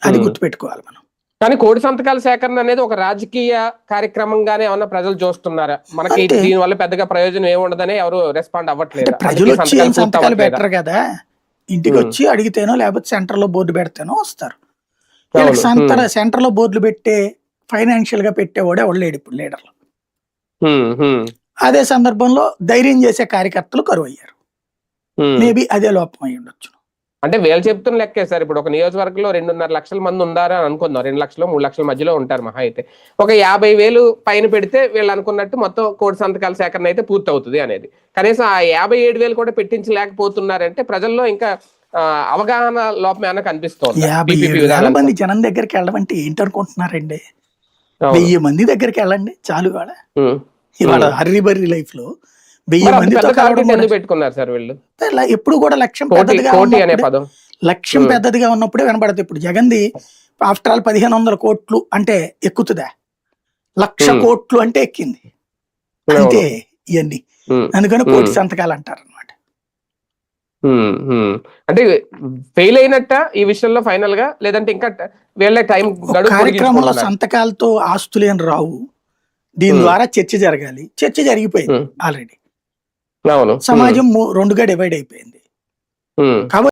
అది గుర్తుపెట్టుకోవాలి మనం. కానీ కోటి సంతకాల సేకరణ అనేది ఒక రాజకీయ కార్యక్రమంగానే ఏమన్నా ప్రజలు చూస్తున్నారా? మనకి దీని వల్ల పెద్దగా ప్రయోజనం ఏముండదని ఎవరు రెస్పాండ్ అవ్వట్లేదు. ప్రజలు వచ్చి సంతకాలు బెటర్ కదా, ఇంటికి వచ్చి అడిగితేనో లేకపోతే సెంటర్ లో బోర్డు పెడితేనో వస్తారు. సెంటర్ లో బోర్డులు పెట్టే ఫైనాన్షియల్ గా పెట్టేవాడే ఎవడు లేడు ఇప్పుడు లీడర్లు. అదే సందర్భంలో ధైర్యం చేసే కార్యకర్తలు కరువు అయ్యారు. మేబీ అదే లోపం అయి ఉండొచ్చు. అంటే వీళ్ళు చెప్తున్న లెక్కే సార్, ఇప్పుడు ఒక నియోజకవర్గంలో 2.5 లక్షల మంది ఉన్నారా అని అనుకుందాం. 2 లక్షలు 3 లక్షల మధ్యలో ఉంటారు మహా అయితే. ఒక 50,000 పైన పెడితే వీళ్ళు అనుకున్నట్టు మొత్తం కోటి సంతకాల సేకరణ అయితే పూర్తి అవుతుంది అనేది. కనీసం ఆ 57,000 కూడా పెట్టించలేకపోతున్నారంటే ప్రజల్లో ఇంకా అవగాహన లోపం ఏమైనా కనిపిస్తోంది. 57,000 మంది జనం దగ్గరికి వెళ్ళమంటే ఏంటనుకుంటున్నారండి? 1000 మంది దగ్గరికి వెళ్ళండి చాలు. ఇవాళ హర్రీ బర్రీ లైఫ్ లో 1000 మందితో పెట్టుకున్నారు సార్ వీళ్ళు. ఎప్పుడు కూడా లక్ష్యం పెద్దదిగా ఉన్నప్పుడే వినపడదు. ఇప్పుడు జగన్ది ఆఫ్టర్ ఆల్ 1500 కోట్లు అంటే ఎక్కుతుందా? 1,00,000 కోట్లు అంటే ఎక్కింది అంతే ఇవన్నీ. అందుకని కోటి సంతకాలు అంటారు అనమాట. అంటే ఫెయిల్ అయినట్ట ఈ విషయంలో ఫైనల్ గా, లేదంటే ఇంకా వీళ్ళ టైం కార్యక్రమంలో సంతకాలతో ఆస్తులేం రావు. దీని ద్వారా చర్చ జరగాలి. చర్చ జరిగిపోయింది ఆల్రెడీ. సమాజం 2గా డివైడ్ అయిపోయింది కాబట్టి